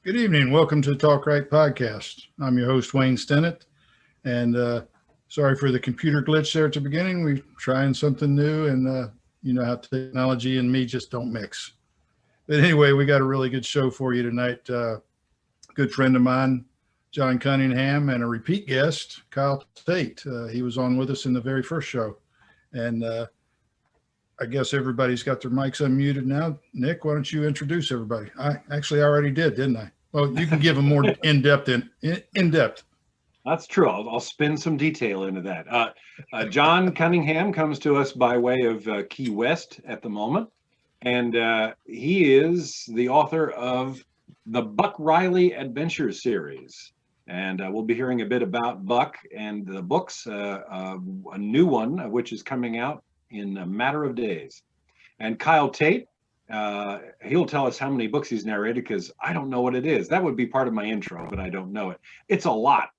Good evening. Welcome to the Talk Right podcast. I'm your host, Wayne Stennett. And sorry for the computer glitch there at the beginning. We're trying something new, and you know how technology and me just don't mix. But anyway, we got a really good show for you tonight. Good friend of mine, John Cunningham, and a repeat guest, Kyle Tait. He was on with us in the very first show. And I guess everybody's got their mics unmuted now. Nick, why don't you introduce everybody? I already did, didn't I? Well, you can give them more in-depth. That's true. I'll spin some detail into that. John Cunningham comes to us by way of Key West at the moment, and he is the author of the Buck Reilly Adventure Series. And we'll be hearing a bit about Buck and the books, a new one of which is coming out in a matter of days. And Kyle Tait, he'll tell us how many books he's narrated, because I don't know what it is. That would be part of my intro, but I don't know it. It's a lot.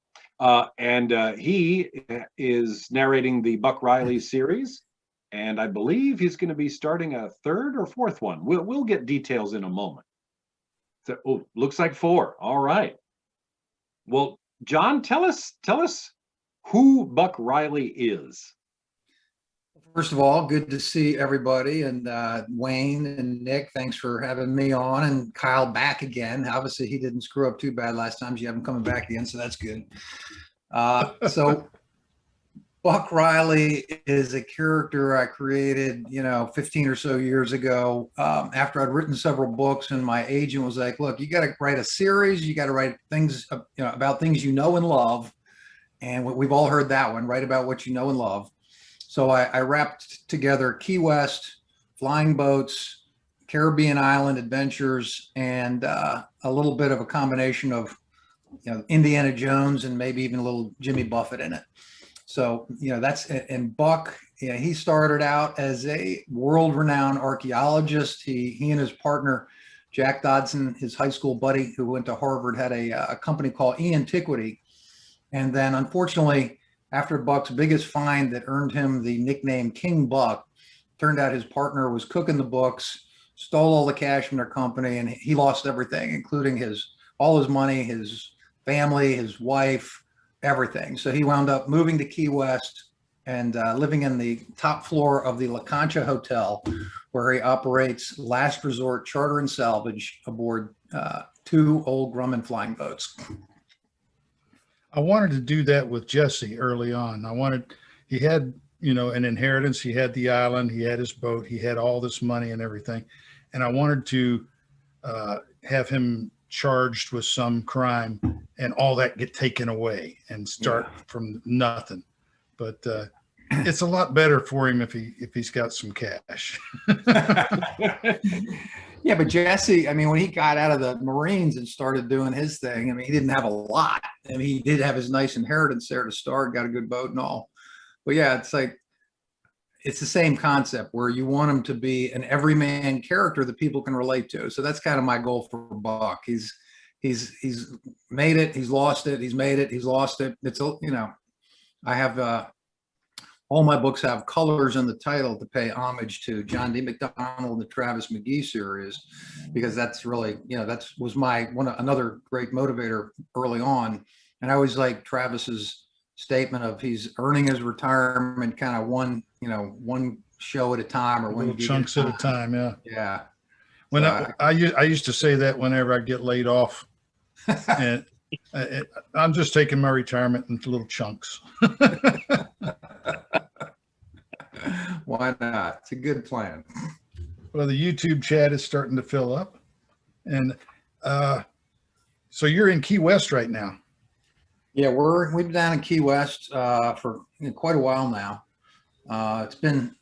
And he is narrating the Buck Reilly series, and I believe he's going to be starting a third or fourth one. We'll get details in a moment. So, looks like 4. All right. Well, John, tell us who Buck Reilly is. First of all, good to see everybody, and Wayne and Nick, thanks for having me on, and Kyle back again. Obviously, he didn't screw up too bad last time, so you have him coming back again, so that's good. So Buck Reilly is a character I created, 15 or so years ago, after I'd written several books, and my agent was like, look, you got to write a series, you got to write things about things you know and love, and we've all heard that one, write about what you know and love. So I wrapped together Key West, flying boats, Caribbean island adventures, and a little bit of a combination of, Indiana Jones and maybe even a little Jimmy Buffett in it. So, that's, and Buck, he started out as a world-renowned archaeologist. He and his partner, Jack Dodson, his high school buddy who went to Harvard, had a company called E-Antiquity. And then unfortunately, after Buck's biggest find that earned him the nickname King Buck, turned out his partner was cooking the books, stole all the cash from their company, and he lost everything, including all his money, his family, his wife, everything. So he wound up moving to Key West and living in the top floor of the La Concha Hotel, where he operates last resort charter and salvage aboard 2 old Grumman flying boats. I wanted to do that with Jesse early on. He had, an inheritance. He had the island, he had his boat, he had all this money and everything. And I wanted to have him charged with some crime and all that get taken away and start from nothing. But it's a lot better for him if he's got some cash. Yeah, but Jesse, when he got out of the Marines and started doing his thing, he didn't have a lot. He did have his nice inheritance there to start, got a good boat and all. But yeah, it's the same concept where you want him to be an everyman character that people can relate to. So that's kind of my goal for Buck. He's made it, he's lost it, he's made it, he's lost it. It's, I have all my books have colors in the title to pay homage to John D. McDonald and the Travis McGee series, because that's really, that was another great motivator early on. And I always like Travis's statement of he's earning his retirement kind of one show at a time, or one chunks at a time. Yeah. Yeah. When I used to say that whenever I get laid off, and I'm just taking my retirement in little chunks. Why not? It's a good plan. Well, the YouTube chat is starting to fill up. And so you're in Key West right now. Yeah, we've been down in Key West for quite a while now. It's been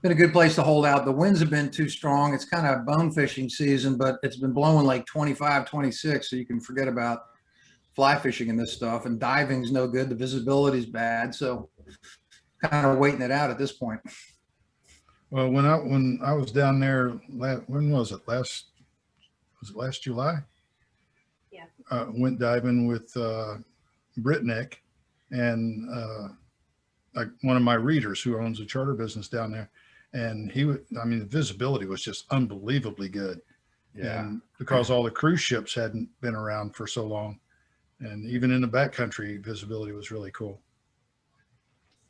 a good place to hold out. The winds have been too strong. It's kind of bone fishing season, but it's been blowing like 25, 26, so you can forget about fly fishing and this stuff. And diving's no good. The visibility's bad, so kind of waiting it out at this point. Well, when I was down there, when was it? Last July? Yeah. Went diving with Britnick and one of my readers who owns a charter business down there. And the visibility was just unbelievably good. Yeah. And because all the cruise ships hadn't been around for so long. And even in the backcountry, visibility was really cool.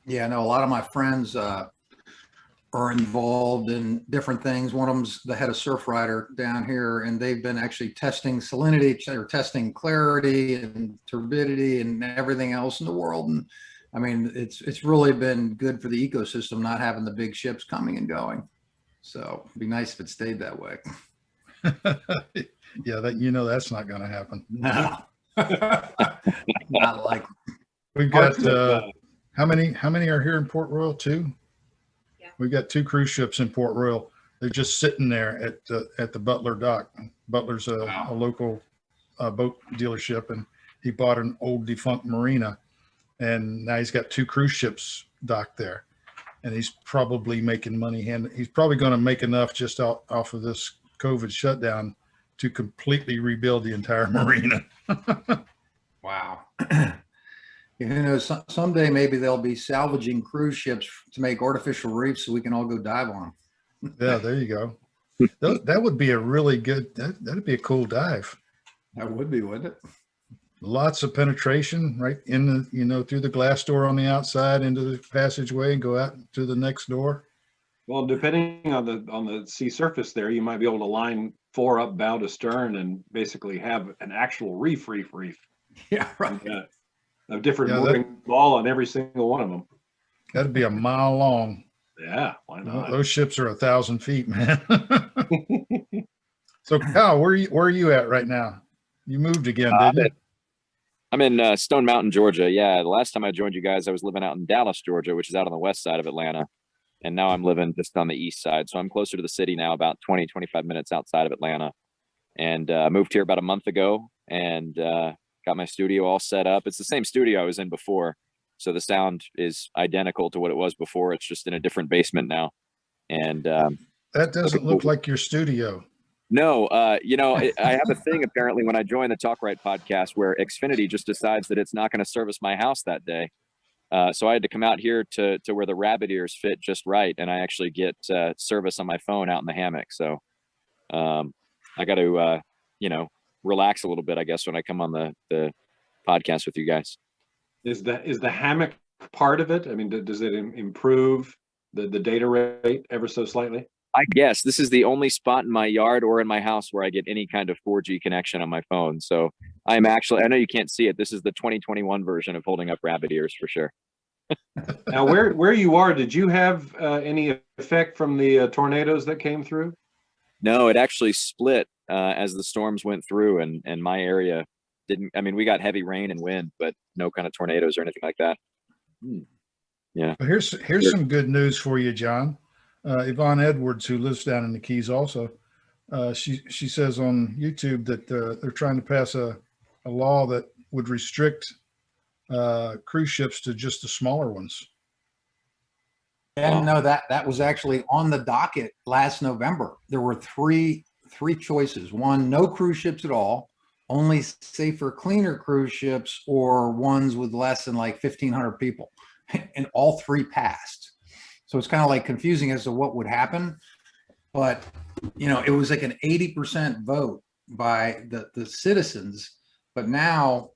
Yeah, I know a lot of my friends are involved in different things. One of them's the head of Surf Rider down here, and they've been actually testing salinity or testing clarity and turbidity and everything else in the world. And I mean, it's really been good for the ecosystem not having the big ships coming and going. So it'd be nice if it stayed that way. Yeah, that's not going to happen. No, not like. We've got how many are here in Port Royal? 2. Yeah. We've got 2 cruise ships in Port Royal. They're just sitting there at the Butler dock. Butler's a local boat dealership, and he bought an old defunct marina, and now he's got 2 cruise ships docked there, and he's probably making money. He's probably going to make enough just off of this COVID shutdown to completely rebuild the entire marina. Wow. Who knows? Someday maybe they'll be salvaging cruise ships to make artificial reefs so we can all go dive on them. Yeah, there you go. That would be a really good. That'd be a cool dive. That would be, wouldn't it? Lots of penetration right in the through the glass door on the outside into the passageway and go out to the next door. Well, depending on the sea surface there, you might be able to line 4 up bow to stern and basically have an actual reef. Yeah, right. A different mooring ball on every single one of them. That'd be a mile long. Yeah, why not? Those ships are 1,000 feet, man. So, Kyle, where are you at right now? You moved again, didn't you? I'm in Stone Mountain, Georgia. Yeah, the last time I joined you guys, I was living out in Dallas, Georgia, which is out on the west side of Atlanta. And now I'm living just on the east side. So I'm closer to the city now, about 20, 25 minutes outside of Atlanta. And moved here about a month ago and got my studio all set up. It's the same studio I was in before. So the sound is identical to what it was before. It's just in a different basement now. And that doesn't look like your studio. No, I have a thing apparently when I join the Talk Right podcast where Xfinity just decides that it's not going to service my house that day. So I had to come out here to where the rabbit ears fit just right. And I actually get service on my phone out in the hammock. So I got to, relax a little bit, I guess, when I come on the podcast with you guys. Is the hammock part of it? I mean, does it improve the data rate ever so slightly? I guess this is the only spot in my yard or in my house where I get any kind of 4G connection on my phone. So I know you can't see it. This is the 2021 version of holding up rabbit ears for sure. Now, where you are, did you have any effect from the tornadoes that came through? No, it actually split as the storms went through, and my area didn't. I mean, we got heavy rain and wind, but no kind of tornadoes or anything like that. Yeah. Well, here's some good news for you, John. Yvonne Edwards, who lives down in the Keys also, she says on YouTube that they're trying to pass a law that would restrict cruise ships to just the smaller ones. And no, that was actually on the docket last November. There were three choices. One, no cruise ships at all, only safer, cleaner cruise ships, or ones with less than like 1,500 people. And all 3 passed. So it's kind of like confusing as to what would happen. But, it was like an 80% vote by the citizens. But now,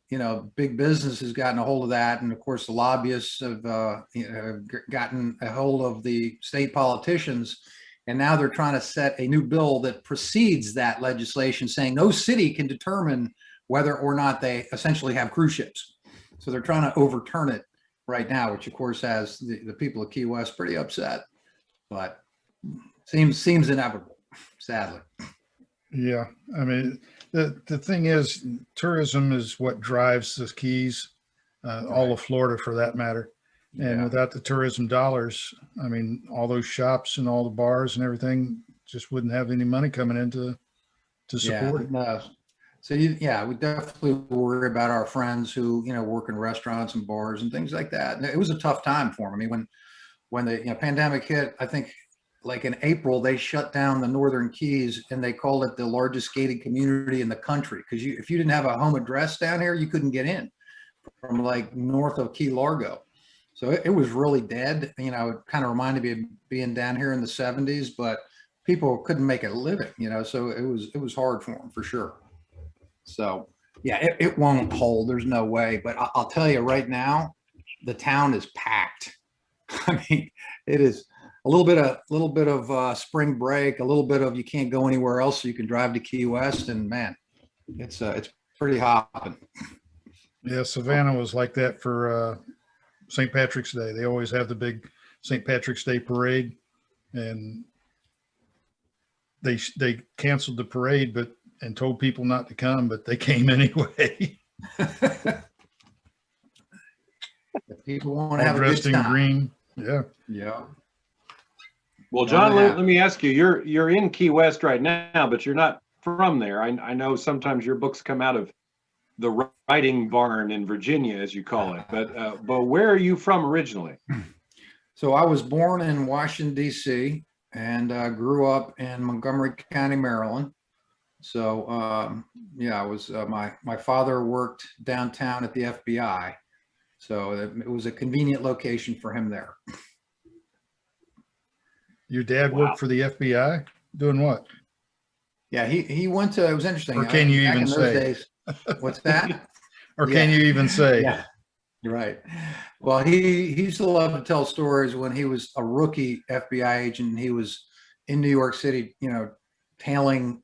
big business has gotten a hold of that. And of course, the lobbyists have gotten a hold of the state politicians. And now they're trying to set a new bill that precedes that legislation, saying no city can determine whether or not they essentially have cruise ships. So they're trying to overturn it right now, which of course has the people of Key West pretty upset, but seems inevitable, sadly. Yeah, I mean, the thing is, tourism is what drives the Keys, all of Florida for that matter. And without the tourism dollars, I mean, all those shops and all the bars and everything just wouldn't have any money coming in to support it. No. So we definitely worry about our friends who, work in restaurants and bars and things like that. And it was a tough time for them. I mean, when the pandemic hit, I think like in April, they shut down the Northern Keys and they called it the largest gated community in the country. Because if you didn't have a home address down here, you couldn't get in from like north of Key Largo. So it was really dead. It kind of reminded me of being down here in the 70s, but people couldn't make a living, so it was hard for them for sure. So yeah, it won't hold. There's no way. But I'll tell you right now, the town is packed. I mean, it is a little bit of spring break, a little bit of you can't go anywhere else, so you can drive to Key West, and man, it's pretty hopping. Yeah, Savannah was like that for St. Patrick's Day. They always have the big St. Patrick's Day parade, and they canceled the parade, and told people not to come, but they came anyway. People want to All have a good dressed in time. green. Yeah. Yeah. Well, John, let me ask you, you're in Key West right now, but you're not from there. I know sometimes your books come out of the writing barn in Virginia, as you call it, but where are you from originally? So I was born in Washington, D.C., and grew up in Montgomery County, Maryland. So yeah, I was my father worked downtown at the FBI, so it was a convenient location for him there. Your dad worked for the FBI? Doing what? Yeah, he went to. It was interesting. Or can you back even in those say? days, what's that? Or can you even say? Yeah, right. Well, he used to love to tell stories when he was a rookie FBI agent. And he was in New York City, tailing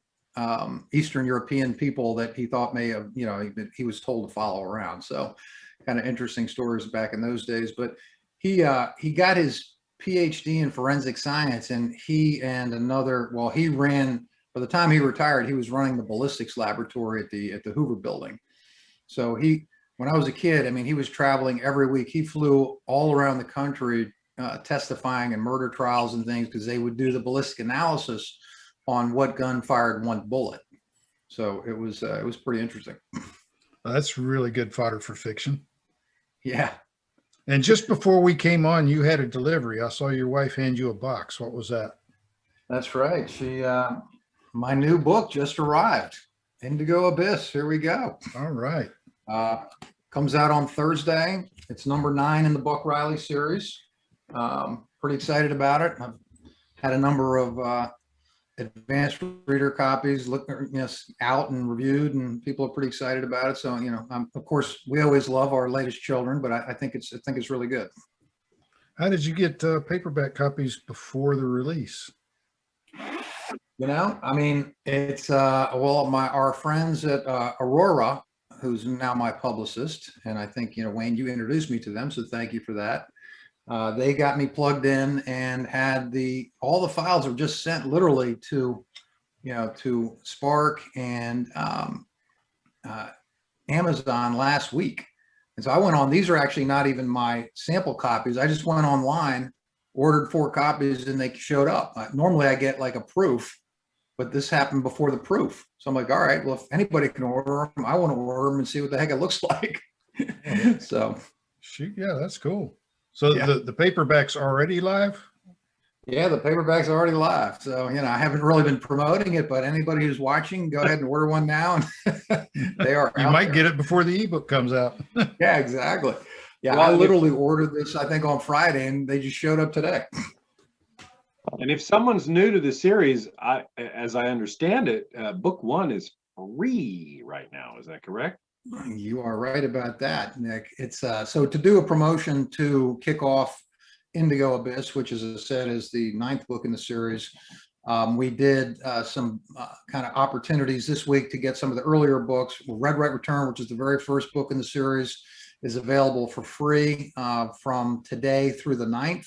Eastern European people that he thought may have, he was told to follow around. So, kind of interesting stories back in those days. But he got his PhD in forensic science, and he ran. By the time he retired, he was running the ballistics laboratory at the Hoover Building. So when I was a kid, I mean, he was traveling every week. He flew all around the country, testifying in murder trials and things, because they would do the ballistic analysis on what gun fired one bullet. So it was pretty interesting. That's really good fodder for fiction. Yeah. And just before we came on, you had a delivery. I saw your wife hand you a box. What was that? That's right. My new book just arrived. Indigo Abyss. Here we go. All right. Comes out on Thursday. It's number 9 in the Buck Reilly series. Pretty excited about it. I've had a number of advanced reader copies out and reviewed, and people are pretty excited about it. So, of course, we always love our latest children, but I think it's really good. How did you get paperback copies before the release? I mean, it's our friends at Aurora, who's now my publicist, and I think Wayne, you introduced me to them, so thank you for that. They got me plugged in and had all the files were just sent literally to Spark and Amazon last week. And so I went on. These are actually not even my sample copies. I just went online, ordered 4 copies, and they showed up. Normally I get like a proof, but this happened before the proof. So I'm like, all right, well, if anybody can order them, I want to order them and see what the heck it looks like. So, yeah, that's cool. So yeah. The paperback's already live? Yeah, the paperback's already live. So, I haven't really been promoting it, but anybody who's watching, go ahead and order one now. And they are. You might get it before the ebook comes out. Yeah, exactly. Yeah, well, I literally ordered this, I think, on Friday, and they just showed up today. And if someone's new to the series, as I understand it, book 1 is free right now. Is that correct? You are right about that, Nick. It's so to do a promotion to kick off Indigo Abyss, which, as I said, is the 9th book in the series. We did some kind of opportunities this week to get some of the earlier books. Red Right Return, which is the very first book in the series, is available for free from today through the 9th.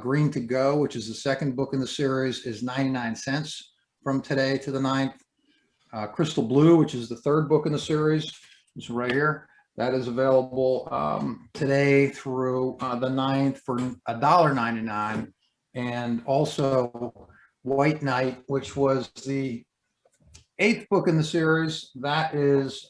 Green to Go, which is the 2nd book in the series, is 99 cents from today to the 9th. Crystal Blue, which is the 3rd book in the series, is right here. That is available today through the 9th for $1.99. And also White Knight, which was the 8th book in the series. That is,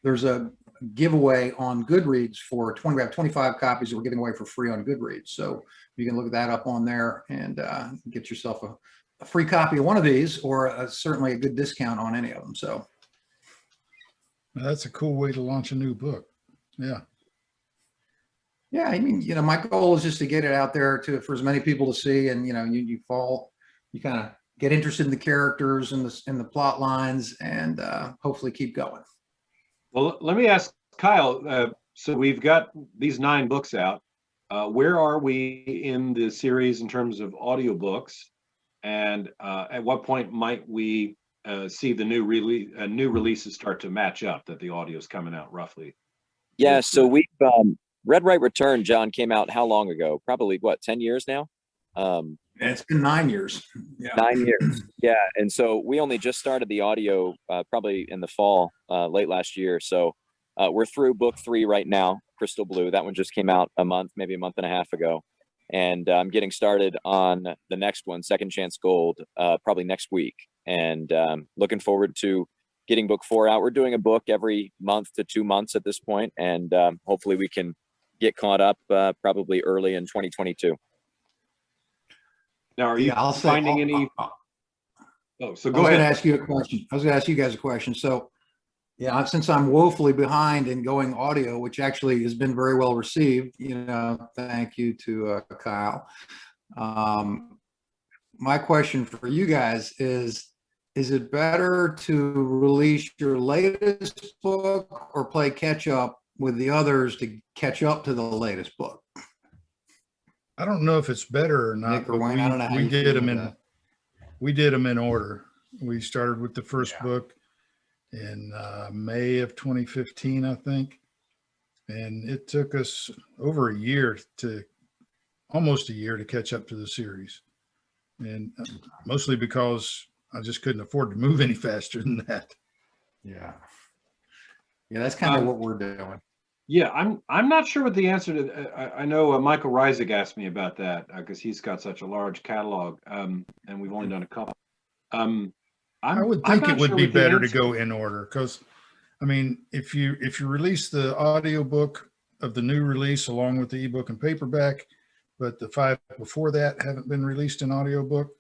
there's a giveaway on Goodreads for 20. We have 25 copies that we're giving away for free on Goodreads. So you can look that up on there and get yourself a free copy of one of these, or certainly a good discount on any of them. So that's a cool way to launch a new book. Yeah. Yeah, I mean, my goal is just to get it out there for as many people to see, and you fall you kind of get interested in the characters and the plot lines, and hopefully keep going. Well, let me ask Kyle. So we've got these 9 books out. Where are we in the series in terms of audiobooks? And at what point might we see the new releases start to match up, that the audio is coming out roughly? Yeah, so we've Red Right Return, John, came out how long ago? Probably what, 10 years now? It's been 9 years. Yeah. 9 years. Yeah. And so we only just started the audio probably in the fall, late last year. So we're through book 3 right now, Crystal Blue. That one just came out maybe a month and a half ago. And I'm getting started on the next one, Second Chance Gold, probably next week. And looking forward to getting book 4 out. We're doing a book every month to 2 months at this point, and hopefully we can get caught up probably early in 2022. Now, are you finding any? Oh, so go ahead. I was going to ask you a question. I was going to ask you guys a question. So, yeah, since I'm woefully behind in going audio, which actually has been very well received, thank you to Kyle. My question for you guys is it better to release your latest book or play catch up with the others to catch up to the latest book? I don't know if it's better or not. Nick or Wayne, I don't know how we you did feel them with in that. we did them in order. We started with the first book in May of 2015, I think, and it took us over almost a year to catch up to the series, and mostly because I just couldn't afford to move any faster than that. Yeah, that's kind of what we're doing. Yeah, I'm not sure what the answer to. I know Michael Reisig asked me about that because he's got such a large catalog, and we've only done a couple. I would think it would be better to go in order, because, I mean, if you release the audiobook of the new release along with the ebook and paperback, but the 5 before that haven't been released in audiobook,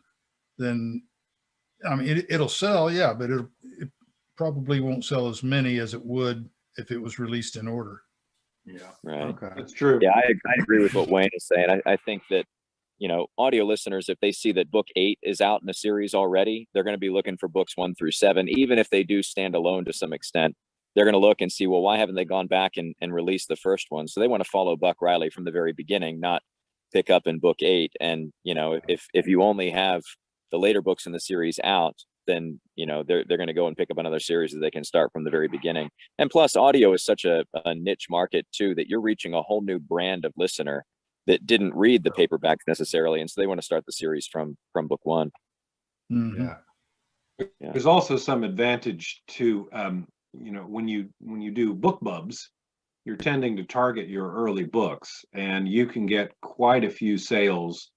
then, I mean, it'll sell, yeah, but it probably won't sell as many as it would if it was released in order. Yeah, right. Okay, That's true. Yeah, I agree with what Wayne is saying. I think that, audio listeners, if they see that book 8 is out in a series already, they're going to be looking for books 1 through 7, even if they do stand alone to some extent. They're going to look and see, well, why haven't they gone back and released the first one? So they want to follow Buck Reilly from the very beginning, not pick up in book 8. And, if you only have the later books in the series out, then, they're going to go and pick up another series that they can start from the very beginning. And plus, audio is such a niche market too, that you're reaching a whole new brand of listener that didn't read the paperbacks necessarily, and so they want to start the series from book 1. Mm-hmm. yeah. There's also some advantage to when you do book bubs, you're tending to target your early books, and you can get quite a few sales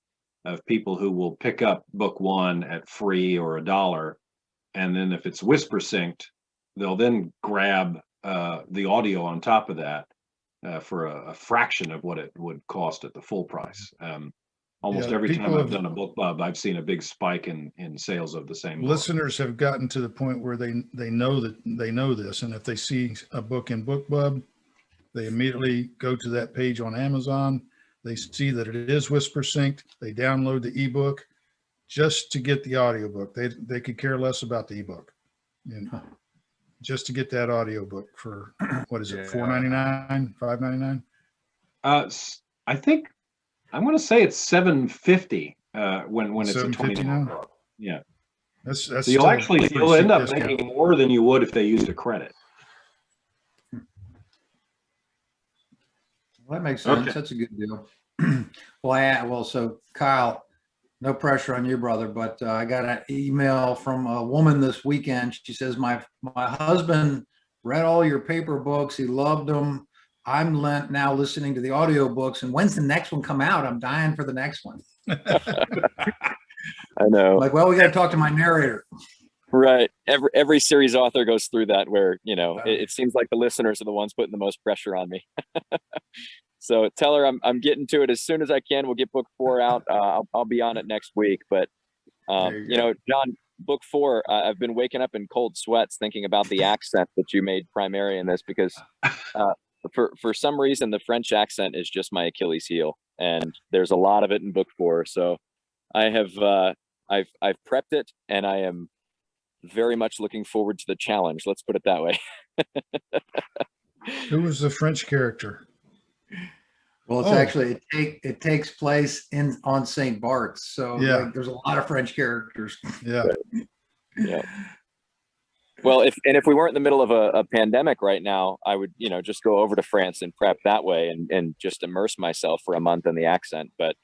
of people who will pick up book 1 at free or $1, and then if it's whisper synced, they'll then grab the audio on top of that for a fraction of what it would cost at the full price. Almost every time I've done a book bub, I've seen a big spike in sales of the same book. Listeners have gotten to the point where they know this, and if they see a book in BookBub, they immediately go to that page on Amazon. They see that it is whisper synced. They download the ebook just to get the audiobook. They could care less about the ebook, and just to get that audiobook for, what is it, $4.99, $5.99? I think I'm going to say it's $7.50 when it's a $7.50 $20 now? book. Yeah, That's so still a pretty you'll end steep up discount. making more than you would if they used a credit. Well, that makes sense. Okay. That's a good deal. So Kyle, no pressure on you, brother, but I got an email from a woman this weekend. She says, my husband read all your paper books. He loved them. I'm now listening to the audio books. And when's the next one come out? I'm dying for the next one. I know. Like, well, we got to talk to my narrator. Right. Every series author goes through that, where, it seems like the listeners are the ones putting the most pressure on me. So tell her I'm getting to it as soon as I can. We'll get book 4 out. I'll be on it next week. But, John, book 4, I've been waking up in cold sweats thinking about the accent that you made primary in this, because for some reason, the French accent is just my Achilles heel. And there's a lot of it in book 4. So I have I've prepped it, and I am very much looking forward to the challenge. Let's put it that way. Who was the French character? Well, it's Oh. actually, it takes place on St. Bart's. So Yeah. like, there's a lot of French characters. Yeah. Yeah. Well, if we weren't in the middle of a pandemic right now, I would, just go over to France and prep that way and just immerse myself for a month in the accent. But,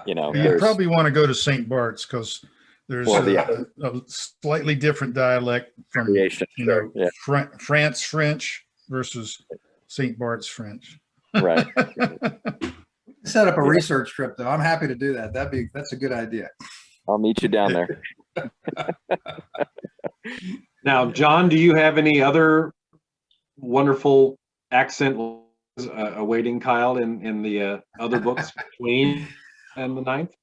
You there's probably want to go to St. Bart's because there's Well, a slightly different dialect from, variation. Yeah. France French versus St. Bart's French. Right. Set up a research trip though. I'm happy to do that. That's a good idea. I'll meet you down there. Now, John, do you have any other wonderful accent awaiting Kyle in the other books between and the ninth?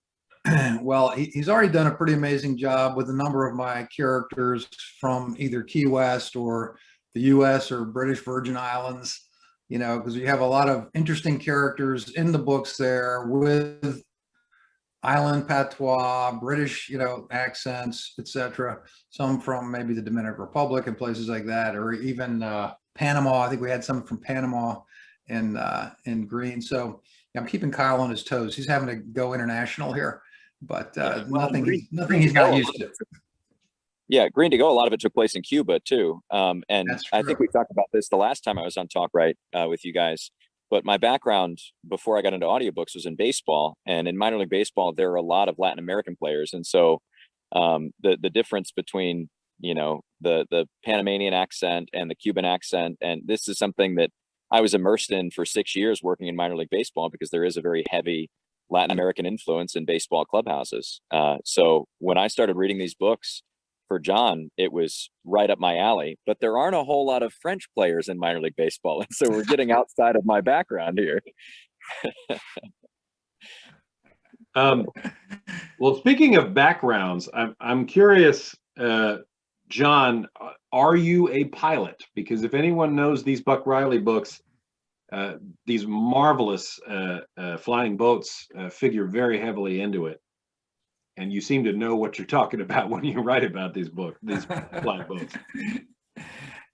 Well, he's already done a pretty amazing job with a number of my characters from either Key West or the US or British Virgin Islands, because you have a lot of interesting characters in the books there with island patois, British, accents, etc. Some from maybe the Dominican Republic and places like that, or even Panama. I think we had some from Panama in Green. So I'm keeping Kyle on his toes. He's having to go international here, but nothing he's not used to. Yeah, Green to Go, a lot of it took place in Cuba too. And I think we talked about this the last time I was on Talk Right with you guys. But my background before I got into audiobooks was in baseball, and in minor league baseball, there are a lot of Latin American players. And so the difference between, the Panamanian accent and the Cuban accent, and this is something that I was immersed in for 6 years working in minor league baseball, because there is a very heavy Latin American influence in baseball clubhouses. So when I started reading these books for John, it was right up my alley, but there aren't a whole lot of French players in minor league baseball. And so we're getting outside of my background here. Well, speaking of backgrounds, I'm curious, John, are you a pilot? Because if anyone knows these Buck Reilly books, these marvelous flying boats figure very heavily into it. And you seem to know what you're talking about when you write about these flying boats.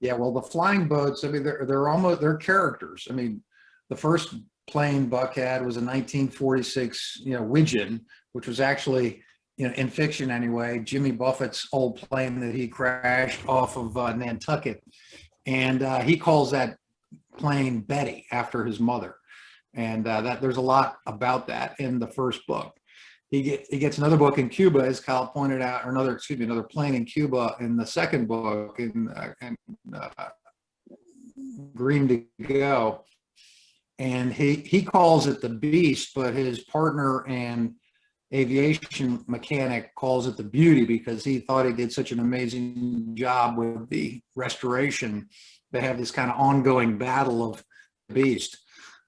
Yeah, well, the flying boats, I mean, they're characters. I mean, the first plane Buck had was a 1946, Widgeon, which was actually, in fiction anyway, Jimmy Buffett's old plane that he crashed off of Nantucket. And he calls that plane Betty after his mother. And that there's a lot about that in the first book. He gets another book in Cuba, as Kyle pointed out, or another plane in Cuba in the second book in Green to Go. And he calls it the Beast, but his partner and aviation mechanic calls it the Beauty, because he thought he did such an amazing job with the restoration. They have this kind of ongoing battle of the Beast.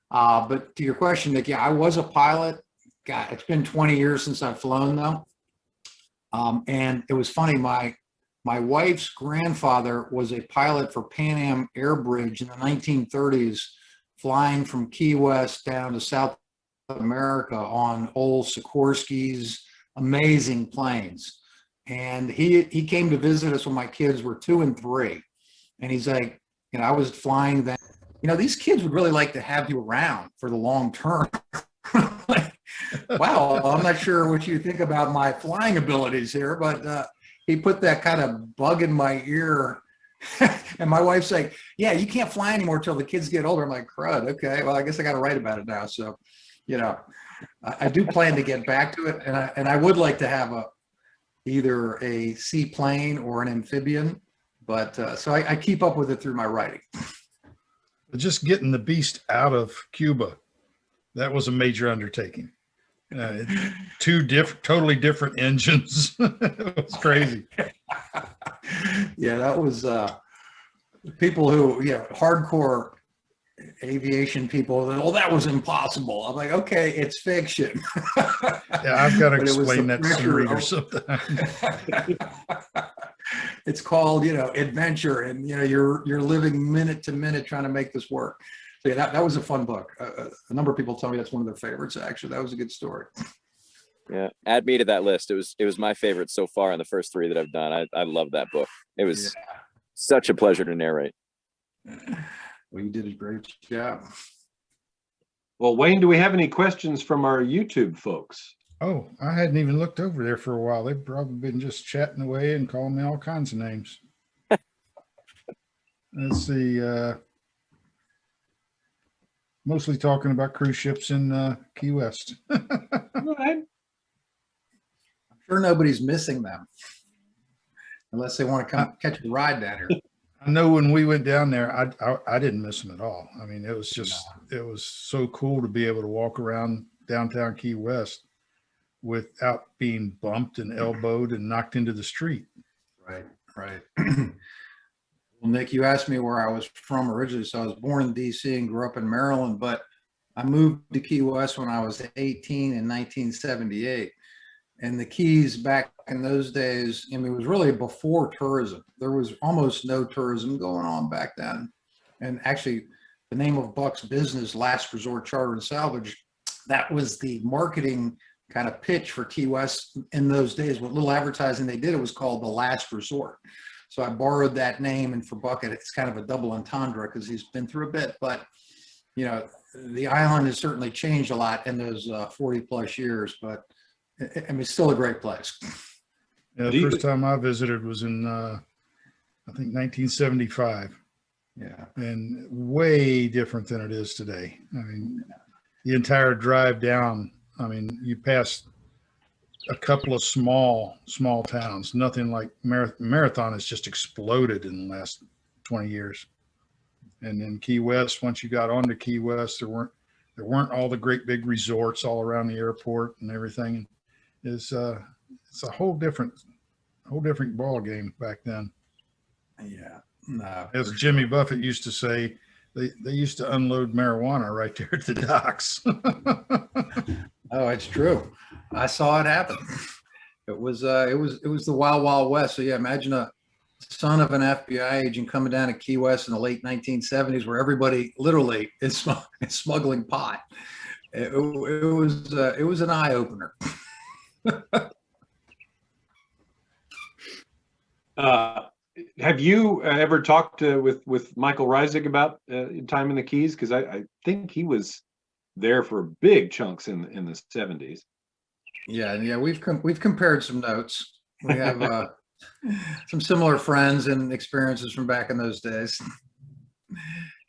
But to your question, Nick, yeah, I was a pilot. God, it's been 20 years since I've flown though. And it was funny, my wife's grandfather was a pilot for Pan Am Air Bridge in the 1930s, flying from Key West down to South America on old Sikorsky's amazing planes. And he came to visit us when my kids were 2 and 3. And he's like, I was flying then. These kids would really like to have you around for the long term. Wow, I'm not sure what you think about my flying abilities here, but he put that kind of bug in my ear. And my wife's like, yeah, you can't fly anymore till the kids get older. I'm like, crud, okay, well, I guess I got to write about it now. So, I do plan to get back to it. And I would like to have either a seaplane or an amphibian, but so I keep up with it through my writing. Just getting the Beast out of Cuba, that was a major undertaking. Totally different engines. It was crazy. Yeah, that was people who, hardcore aviation people. That was impossible. I'm like, okay, it's fiction. Yeah, I've got to explain that to some readers sometimes. It's called, adventure, and you're living minute to minute trying to make this work. So yeah, that was a fun book. A number of people tell me that's one of their favorites. Actually, that was a good story. Yeah, add me to that list. It was my favorite so far in the first 3 that I've done. I love that book. It was such a pleasure to narrate. Well, you did a great job. Well, Wayne, do we have any questions from our YouTube folks? Oh, I hadn't even looked over there for a while. They've probably been just chatting away and calling me all kinds of names. Let's see. Mostly talking about cruise ships in Key West. All right. I'm sure nobody's missing them unless they want to come catch a ride down here. I know when we went down there, I didn't miss them at all. I mean, it was just, it was so cool to be able to walk around downtown Key West without being bumped and elbowed and knocked into the street. Right, right. Well, Nick, you asked me where I was from originally. So I was born in DC and grew up in Maryland, but I moved to Key West when I was 18 in 1978. And the Keys back in those days, I mean, it was really before tourism. There was almost no tourism going on back then. And actually, the name of Buck's business, Last Resort Charter and Salvage, that was the marketing kind of pitch for Key West in those days. What little advertising they did, it was called the Last Resort. So I borrowed that name, and for Buck, it's kind of a double entendre because he's been through a bit. But, you know, the island has certainly changed a lot in those 40 plus years, but I mean, it's still a great place. Yeah, the first time I visited was in, I think 1975. Yeah. And way different than it is today. I mean, the entire drive down, I mean, you pass a couple of small towns, nothing like Marathon has just exploded in the last 20 years. And in Key West, once you got onto Key West, there weren't all the great big resorts all around the airport and everything. It's a whole different ball game back then. Yeah. No, as Jimmy Buffett used to say, they used to unload marijuana right there at the docks. Oh, it's true. I saw it happen. It was the Wild Wild West. So yeah, imagine a son of an FBI agent coming down to Key West in the late 1970s, where everybody literally is smuggling pot. It was an eye opener. Have you ever talked with Michael Reisig about time in the Keys? Because I think he was there for big chunks in the 70s. Yeah, we've compared some notes. We have some similar friends and experiences from back in those days.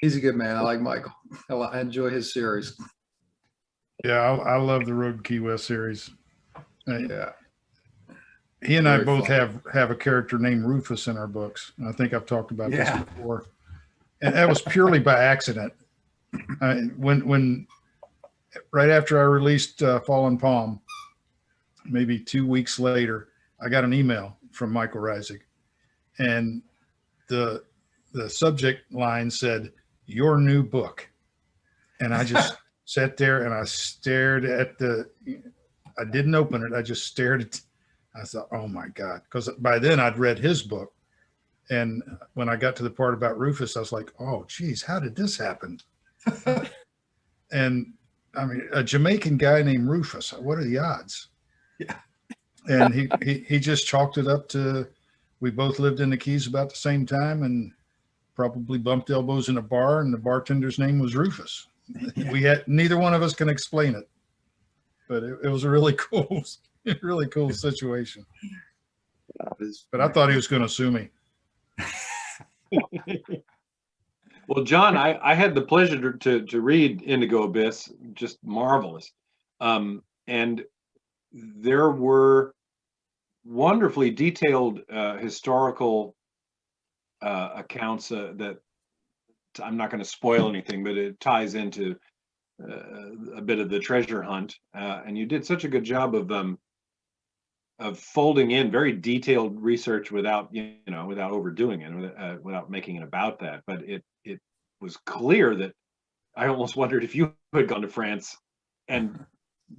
He's a good man. I like Michael. I enjoy his series. Yeah, I love the Road to Key West series. Yeah. He and I both have a character named Rufus in our books. And I think I've talked about this before. And that was purely by accident. When right after I released Fallen Palm, maybe 2 weeks later, I got an email from Michael Reisig, and the subject line said, "Your new book." And I just sat there and I stared at I didn't open it. I just stared at. I thought, oh my God, because by then I'd read his book. And when I got to the part about Rufus, I was like, oh, geez, how did this happen? And I mean, a Jamaican guy named Rufus, what are the odds? Yeah. And he just chalked it up to, we both lived in the Keys about the same time and probably bumped elbows in a bar, and the bartender's name was Rufus. Yeah. Neither one of us can explain it, but it was a really cool situation. But I thought he was going to sue me. Well, John, I had the pleasure to read Indigo Abyss, just marvelous. And there were wonderfully detailed historical accounts that I'm not going to spoil anything, but it ties into a bit of the treasure hunt. And you did such a good job of folding in very detailed research without overdoing it, without making it about that. But it was clear that I almost wondered if you had gone to France and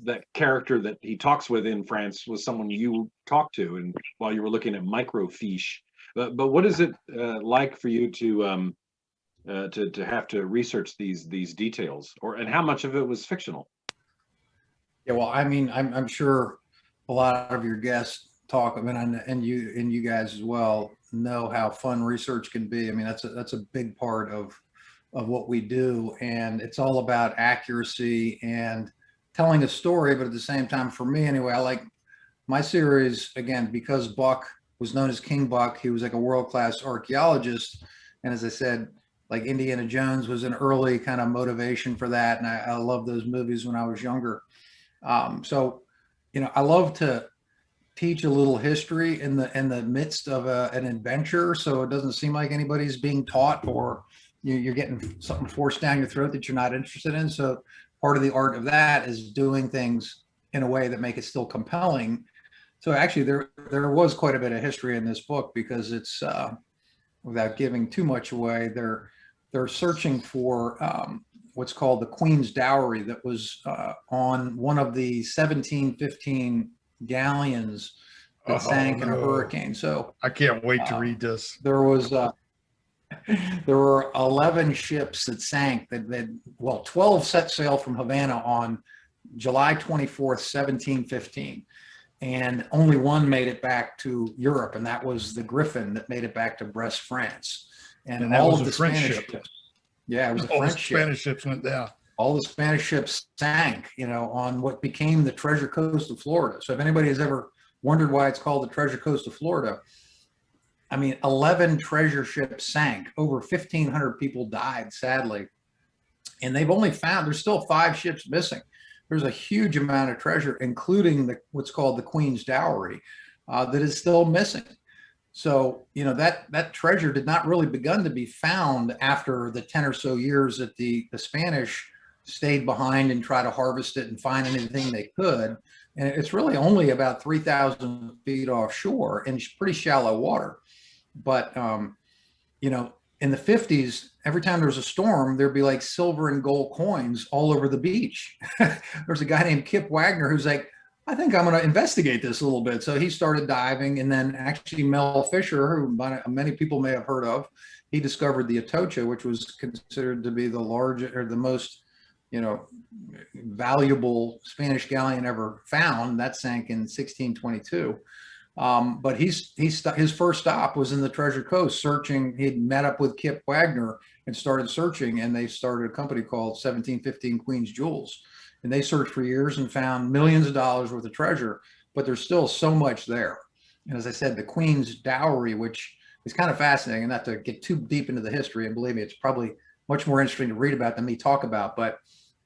that character that he talks with in France was someone you talked to, and while you were looking at microfiche. But what is it like for you to have to research these details, and how much of it was fictional? Yeah, well, I mean, I'm sure a lot of your guests talk, I mean, and you guys as well know how fun research can be. I mean, that's a big part of what we do, and it's all about accuracy and telling a story. But at the same time, for me anyway, I like my series again because Buck was known as King Buck. He was like a world-class archaeologist, and as I said, like Indiana Jones was an early kind of motivation for that, and I love those movies when I was younger. So, I love to teach a little history in the midst of an adventure, so it doesn't seem like anybody's being taught or you're getting something forced down your throat that you're not interested in. So part of the art of that is doing things in a way that make it still compelling. So actually, there was quite a bit of history in this book because it's without giving too much away. They're searching for what's called the Queen's Dowry that was on one of the 1715 galleons that sank in a hurricane. So I can't wait to read this. there were 11 ships that sank well, 12 set sail from Havana on July 24th, 1715. And only one made it back to Europe, and that was the Griffin that made it back to Brest, France. And that all was of a the French Spanish ship. ships. Yeah, it was a All the French ship. Spanish ships went down. All the Spanish ships sank, on what became the Treasure Coast of Florida. So if anybody has ever wondered why it's called the Treasure Coast of Florida, I mean, 11 treasure ships sank. Over 1,500 people died, sadly. And there's still 5 ships missing. There's a huge amount of treasure, including what's called the Queen's Dowry, that is still missing. So, that treasure did not really begin to be found after the 10 or so years that the Spanish stayed behind and tried to harvest it and find anything they could. And it's really only about 3,000 feet offshore in pretty shallow water. But, in the 50s, every time there was a storm, there'd be like silver and gold coins all over the beach. There's a guy named Kip Wagner who's like, I think I'm going to investigate this a little bit. So he started diving, and then actually Mel Fisher, who many people may have heard of, he discovered the Atocha, which was considered to be the largest or the most, valuable Spanish galleon ever found. That sank in 1622. But his first stop was in the Treasure Coast searching. He'd met up with Kip Wagner and started searching, and they started a company called 1715 Queen's Jewels. And they searched for years and found millions of dollars worth of treasure, but there's still so much there. And as I said, the Queen's Dowry, which is kind of fascinating, and not to get too deep into the history, and believe me, it's probably much more interesting to read about than me talk about, but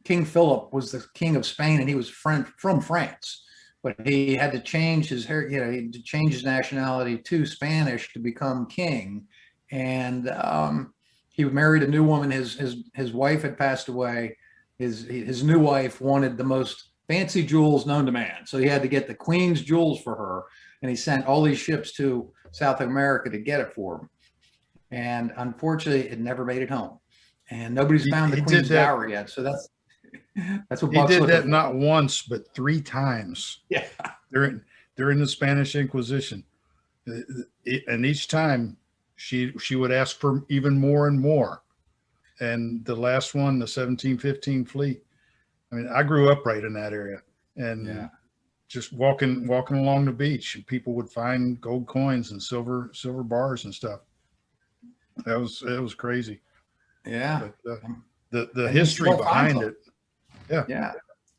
King Philip was the king of Spain, and he was from France. But he had to change his hair, he had to change his nationality to Spanish to become king. And he married a new woman. His wife had passed away. His new wife wanted the most fancy jewels known to man. So he had to get the Queen's jewels for her. And he sent all these ships to South America to get it for him. And unfortunately, it never made it home. And nobody's found the Queen's Dowry yet. So that's what he did that not once, but 3 times. Yeah. During the Spanish Inquisition. And each time she would ask for even more and more. And the last one, the 1715 fleet. I mean, I grew up right in that area, and just walking along the beach, and people would find gold coins and silver bars and stuff. It was crazy. Yeah. But, the history behind it. Yeah.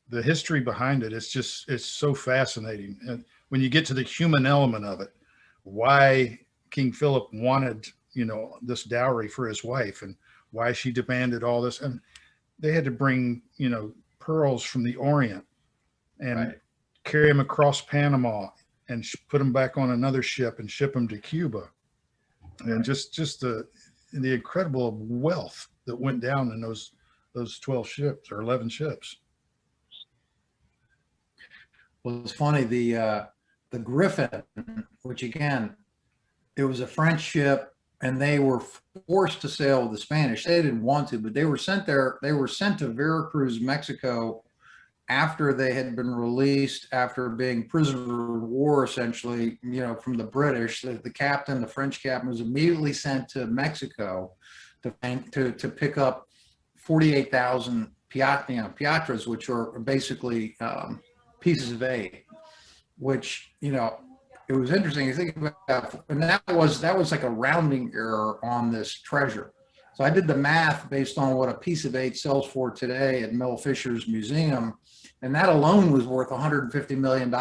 The history behind it, it's so fascinating. And when you get to the human element of it, why King Philip wanted, this dowry for his wife, and why she demanded all this. And they had to bring, pearls from the Orient and carry them across Panama and put them back on another ship and ship them to Cuba. And just the incredible wealth that went down in those 12 ships or 11 ships. Well, it's funny, the Griffin, which again, it was a French ship, and they were forced to sail with the Spanish. They didn't want to, but they were sent there. They were sent to Veracruz, Mexico, after they had been released after being prisoner of war, essentially, from the British. The captain, the French captain, was immediately sent to Mexico to pick up 48,000 piatras, which are basically pieces of eight. which, you know, it was interesting to think about, and that was like a rounding error on this treasure. So I did the math based on what a piece of 8 sells for today at Mel Fisher's museum, and that alone was worth $150 million.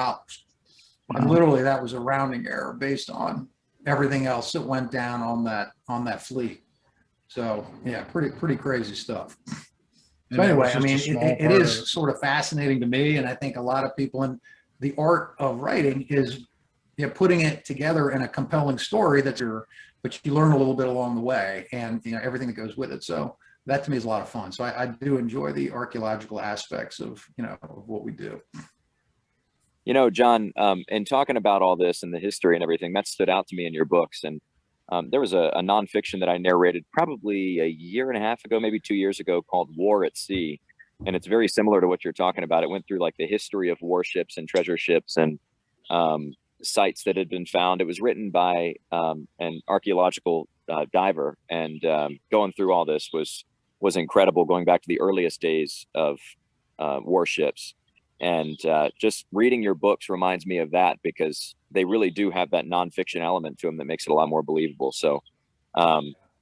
And literally that was a rounding error based on everything else that went down on that fleet. So yeah, pretty crazy stuff. So anyway, I mean, it is sort of fascinating to me, and I think a lot of people in the art of writing is, you know, putting it together in a compelling story but you learn a little bit along the way, and you know, everything that goes with it. So that to me is a lot of fun. So I do enjoy the archaeological aspects of, you know, of what we do. You know, John, and talking about all this and the history and everything, that stood out to me in your books. And there was a nonfiction that I narrated probably a year and a half ago, maybe 2 years ago, called War at Sea. And it's very similar to what you're talking about. It went through like the history of warships and treasure ships and sites that had been found. It was written by an archaeological diver, and going through all this was incredible, going back to the earliest days of warships. And just reading your books reminds me of that, because they really do have that nonfiction element to them that makes it a lot more believable. So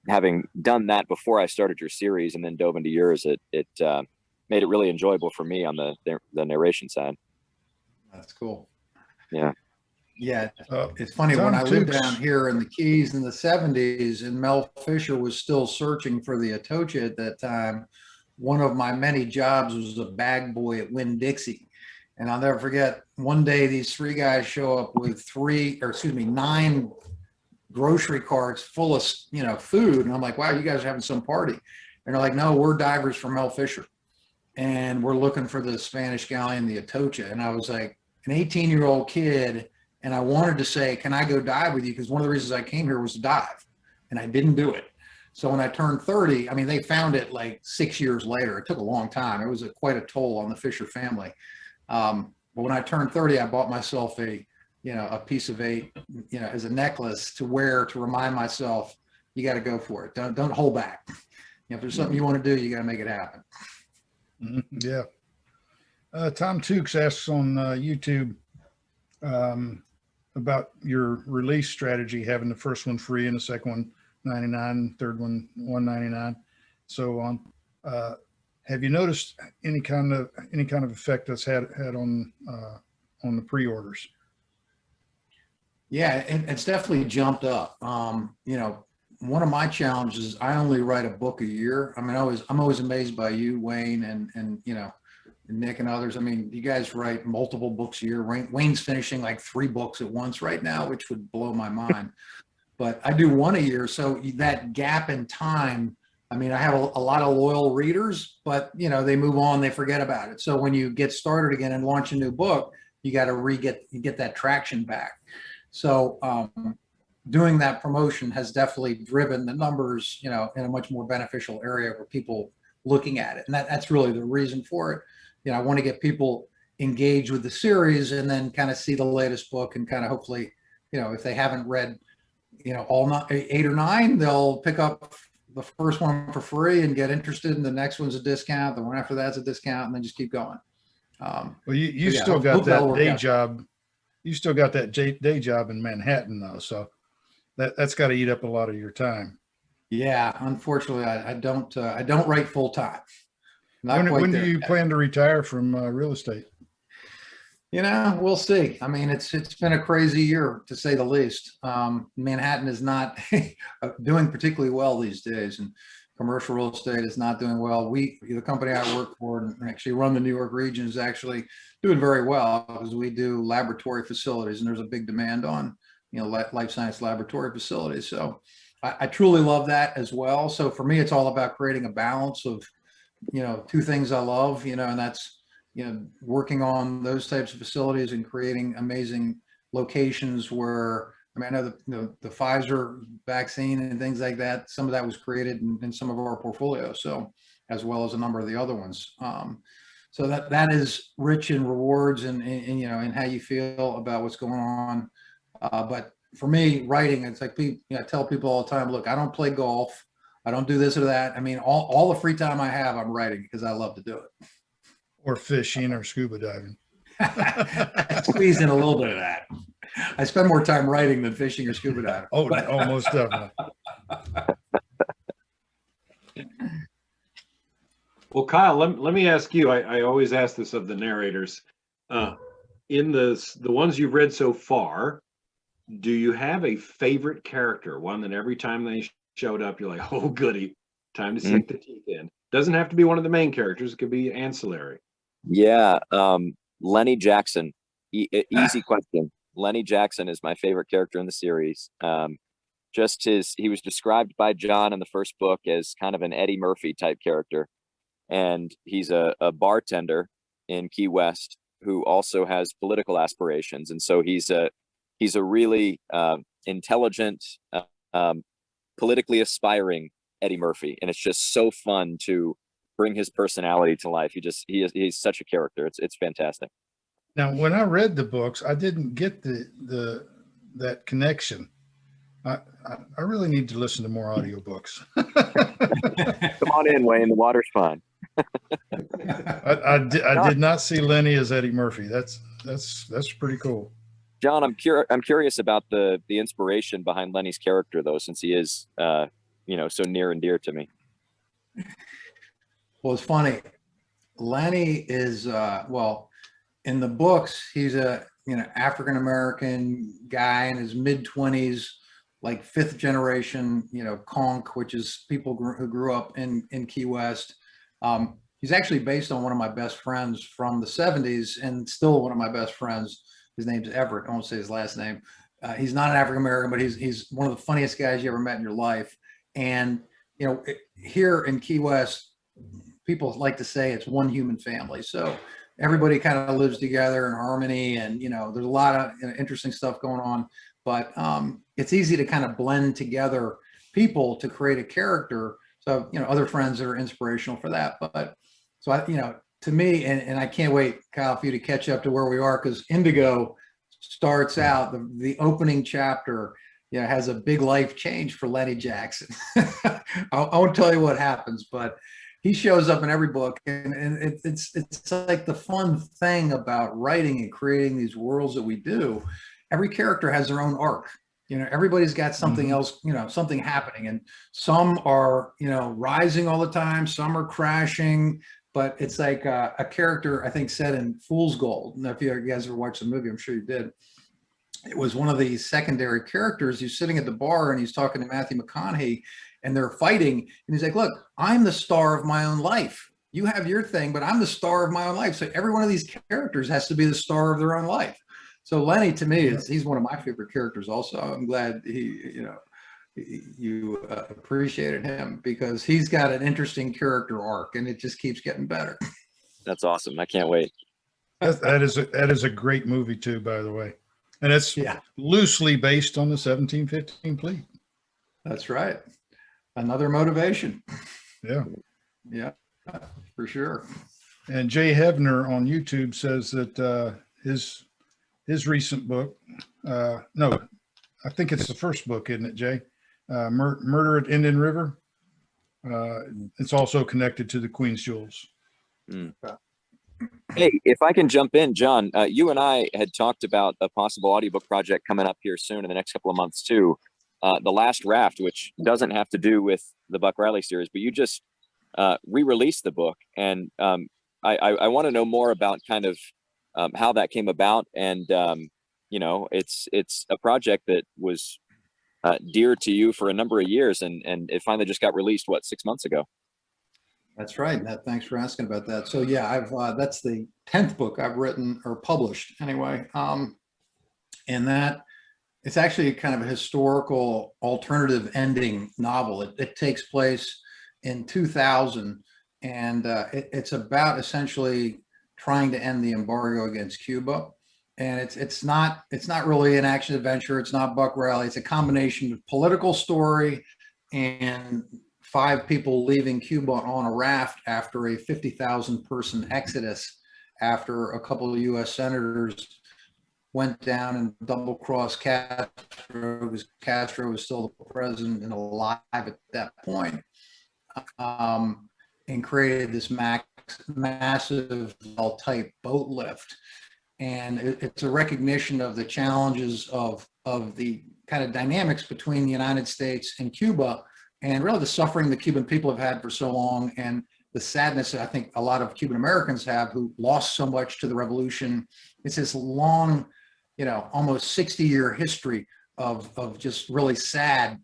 having done that before I started your series and then dove into yours, it made it really enjoyable for me on the narration side. That's cool. Yeah. Yeah, it's funny, when I lived down here in the Keys in the 70s and Mel Fisher was still searching for the Atocha at that time, one of my many jobs was a bag boy at Winn-Dixie. And I'll never forget, one day these 3 guys show up with 9 grocery carts full of, you know, food. And I'm like, wow, you guys are having some party. And they're like, no, we're divers from Mel Fisher, and we're looking for the Spanish galleon, the Atocha. And I was like an 18-year-old kid, and I wanted to say, can I go dive with you? Because one of the reasons I came here was to dive, and I didn't do it. So when I turned 30, I mean, they found it like 6 years later. It took a long time. It was quite a toll on the Fisher family. But when I turned 30, I bought myself a piece of 8, you know, as a necklace to wear to remind myself, you got to go for it. Don't hold back. You know, if there's something you want to do, you got to make it happen. Yeah. Tom Tukes asks on YouTube about your release strategy, having the first one free and the second one 99, third one $199, so on. Have you noticed any kind of effect that's had on the pre-orders? Yeah, it's definitely jumped up. You know, one of my challenges is I only write a book a year. I mean, I'm always amazed by you, Wayne, and you know, Nick and others. I mean, you guys write multiple books a year. Wayne's finishing like 3 books at once right now, which would blow my mind. But I do 1 a year. So that gap in time, I mean, I have a lot of loyal readers, but you know, they move on, they forget about it. So when you get started again and launch a new book, you got to get that traction back. So doing that promotion has definitely driven the numbers, you know, in a much more beneficial area for people looking at it. And that's really the reason for it. You know, I want to get people engaged with the series and then kind of see the latest book, and kind of hopefully, you know, if they haven't read, you know, all 8 or 9, they'll pick up the first one for free and get interested in the next one's a discount. The one after that's a discount, and then just keep going. Well, you still got that day job. You still got that day job in Manhattan though. So that's got to eat up a lot of your time. Yeah. Unfortunately, I don't write full time. When do you plan to retire from real estate? You know, we'll see. I mean, it's been a crazy year to say the least. Manhattan is not doing particularly well these days, and commercial real estate is not doing well. The company I work for and actually run the New York region, is actually doing very well, because we do laboratory facilities, and there's a big demand on, you know, life science laboratory facilities. So I truly love that as well. So for me, it's all about creating a balance of, you know, 2 things I love, you know, and that's, you know, working on those types of facilities and creating amazing locations where, I mean, I know the Pfizer vaccine and things like that, some of that was created in some of our portfolio. So, as well as a number of the other ones. So that is rich in rewards and you know, and how you feel about what's going on. But for me, writing, it's like, you know, I tell people all the time, look, I don't play golf. I don't do this or that. I mean, all the free time I have, I'm writing, because I love to do it. Or fishing or scuba diving. I squeeze in a little bit of that. I spend more time writing than fishing or scuba diving. Oh, almost definitely. Well, Kyle, let me ask you. I always ask this of the narrators. In the ones you've read so far, do you have a favorite character? One that every time they showed up, you're like, oh, goody, time to sink the teeth in. Doesn't have to be one of the main characters. It could be ancillary. Yeah, Lenny Jackson. Easy question. Lenny Jackson is my favorite character in the series. He was described by John in the first book as kind of an Eddie Murphy type character. And he's a bartender in Key West who also has political aspirations. And so he's a really intelligent, politically aspiring Eddie Murphy. And it's just so fun to bring his personality to life. He's such a character. It's fantastic. Now, when I read the books, I didn't get that connection. I really need to listen to more audiobooks. Come on in, Wayne. The water's fine. I did not see Lenny as Eddie Murphy. That's pretty cool. John, I'm curious about the inspiration behind Lenny's character, though, since he is so near and dear to me. Well, it's funny. Lenny is in the books, he's a African American guy in his mid-20s, like fifth generation, conch, which is people who grew up in Key West. He's actually based on one of my best friends from the 70s and still one of my best friends. His name's Everett. I won't say his last name. He's not an African American, but he's one of the funniest guys you ever met in your life. And here in Key West, people like to say it's one human family. So everybody kind of lives together in harmony, and there's a lot of interesting stuff going on. But it's easy to kind of blend together people to create a character. So other friends that are inspirational for that. But so to me, and I can't wait, Kyle, for you to catch up to where we are, because Indigo starts out the opening chapter. Has a big life change for Lenny Jackson. I won't tell you what happens, but he shows up in every book, and it's like the fun thing about writing and creating these worlds that we do. Every character has their own arc. Everybody's got something else, something happening, and some are, rising all the time. Some are crashing, but it's like a character, I think, said in Fool's Gold. And if you guys ever watched the movie, I'm sure you did. It was one of the secondary characters. He's sitting at the bar and he's talking to Matthew McConaughey, and they're fighting. And he's like, look, I'm the star of my own life. You have your thing, but I'm the star of my own life. So every one of these characters has to be the star of their own life. So Lenny, to me, he's one of my favorite characters also. I'm glad you appreciated him, because he's got an interesting character arc, and it just keeps getting better. That's awesome. I can't wait. That is a great movie too, by the way. And it's loosely based on the 1715 fleet. That's right. Another motivation. Yeah. Yeah, for sure. And Jay Hebner on YouTube says that his recent book, no, I think it's the first book, isn't it, Jay? Murder at Indian River. It's also connected to the Queen's Jewels. Mm. Hey, if I can jump in, John, you and I had talked about a possible audiobook project coming up here soon in the next couple of months too. The Last Raft, which doesn't have to do with the Buck Reilly series, but you just re-released the book. And I want to know more about kind of how that came about. And, it's a project that was dear to you for a number of years. And it finally just got released, 6 months ago? That's right. Thanks for asking about that. So yeah, that's the 10th book I've written or published anyway. And that it's actually kind of a historical alternative ending novel. It takes place in 2000, and it's about essentially trying to end the embargo against Cuba. And it's not really an action adventure. It's not Buck Reilly. It's a combination of political story and 5 people leaving Cuba on a raft after a 50,000 person exodus, after a couple of U.S. senators went down and double-crossed Castro, because Castro was still the president and alive at that point, and created this massive type boat lift. And it's a recognition of the challenges of the kind of dynamics between the United States and Cuba, and really the suffering the Cuban people have had for so long, and the sadness that I think a lot of Cuban Americans have who lost so much to the revolution. It's this long, almost 60-year history of just really sad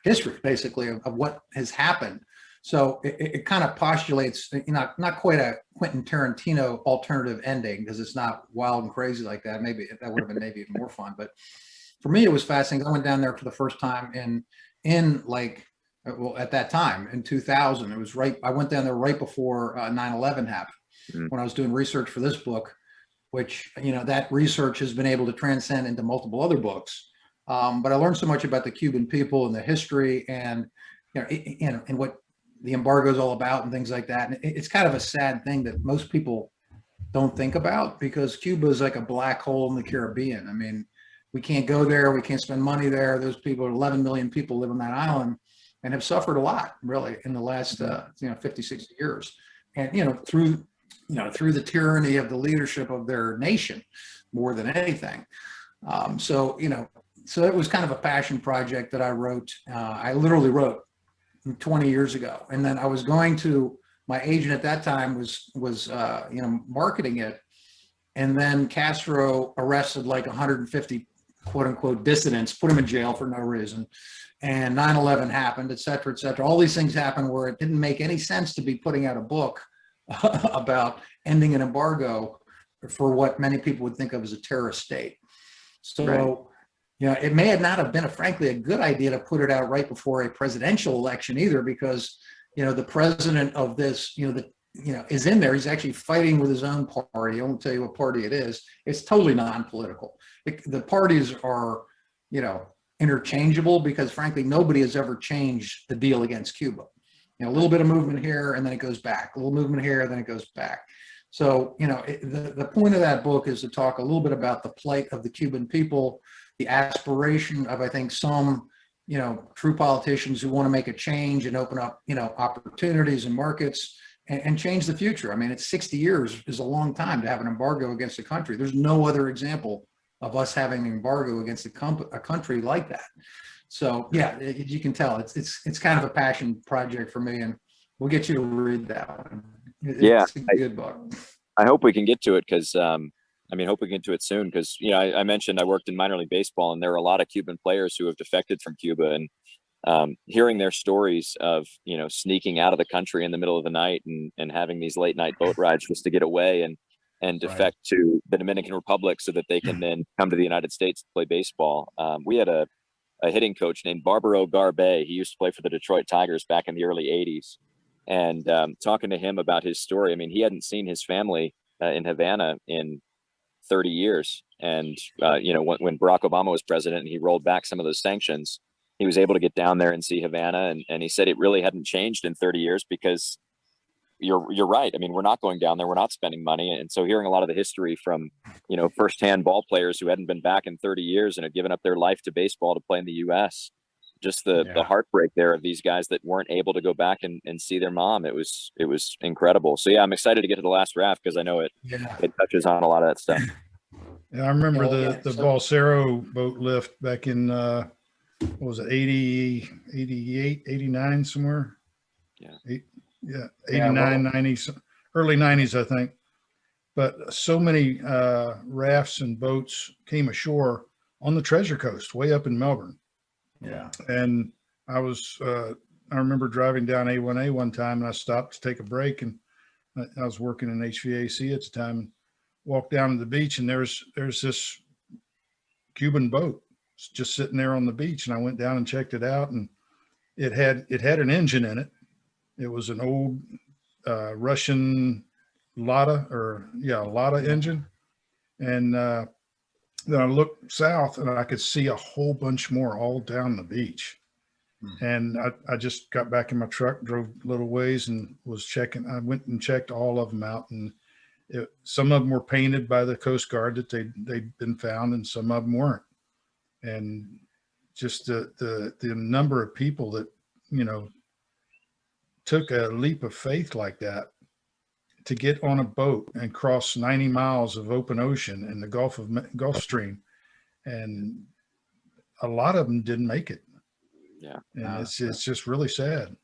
history, basically, of what has happened. So it kind of postulates, not quite a Quentin Tarantino alternative ending, because it's not wild and crazy like that. Maybe that would have been maybe even more fun. But for me, it was fascinating. I went down there for the first time at that time in 2000. It was I went down there right before 9/11 happened, when I was doing research for this book, which, that research has been able to transcend into multiple other books. But I learned so much about the Cuban people and the history, and, and what the embargo is all about and things like that. And it's kind of a sad thing that most people don't think about, because Cuba is like a black hole in the Caribbean. I mean, we can't go there. We can't spend money there. Those people, 11 million people live on that island and have suffered a lot, really, in the last, 50, 60 years. And, through the tyranny of the leadership of their nation more than anything. So it was kind of a passion project that I wrote. I literally wrote 20 years ago. And then I was my agent at that time was marketing it. And then Castro arrested like 150 quote unquote dissidents, put them in jail for no reason. And 9/11 happened, et cetera, et cetera. All these things happened where it didn't make any sense to be putting out a book about ending an embargo for what many people would think of as a terrorist state. So, right. It may not have been frankly a good idea to put it out right before a presidential election either, because, the president of this, is in there. He's actually fighting with his own party. I won't tell you what party it is. It's totally non-political. The parties are, interchangeable, because frankly, nobody has ever changed the deal against Cuba. A little bit of movement here, and then it goes back. A little movement here, then it goes back. So, the point of that book is to talk a little bit about the plight of the Cuban people, the aspiration of, I think, some, true politicians who want to make a change and open up, opportunities and markets and change the future. I mean, it's 60 years is a long time to have an embargo against a country. There's no other example of us having an embargo against a country like that. So yeah, you can tell it's kind of a passion project for me, and we'll get you to read that one. It's a good book. I hope we can get to it, because hope we can get to it soon, because I mentioned I worked in minor league baseball, and there are a lot of Cuban players who have defected from Cuba, and hearing their stories of sneaking out of the country in the middle of the night and having these late night boat rides just to get away and defect to the Dominican Republic so that they can then come to the United States to play baseball. We had a hitting coach named Barbaro Garbe. He used to play for the Detroit Tigers back in the early 80s. And talking to him about his story, I mean, he hadn't seen his family in Havana in 30 years. And, when Barack Obama was president and he rolled back some of those sanctions, he was able to get down there and see Havana. And he said it really hadn't changed in 30 years because you're right. I mean, we're not going down there. We're not spending money. And so hearing a lot of the history from, firsthand ball players who hadn't been back in 30 years and had given up their life to baseball to play in the U.S., just the heartbreak there of these guys that weren't able to go back and see their mom. It was incredible. So yeah, I'm excied to get to the last draft, because I know it touches on a lot of that stuff. Yeah, I remember the Balsero boat lift back in, what was it, 80, 88, 89, somewhere? Yeah. 89, 90, early 90s, I think. But so many rafts and boats came ashore on the Treasure Coast, way up in Melbourne. Yeah. And I remember driving down A1A one time, and I stopped to take a break, and I was working in HVAC at the time, and walked down to the beach, and there's this Cuban boat just sitting there on the beach. And I went down and checked it out, and it had an engine in it. It was an old Russian Lada engine. And then I looked south, and I could see a whole bunch more all down the beach. And I just got back in my truck, drove a little ways, and was checking. I went and checked all of them out, and some of them were painted by the Coast Guard that they'd been found, and some of them weren't. And just the number of people that took a leap of faith like that to get on a boat and cross 90 miles of open ocean in the Gulf Stream, and a lot of them didn't make it. Yeah. And it's just really sad.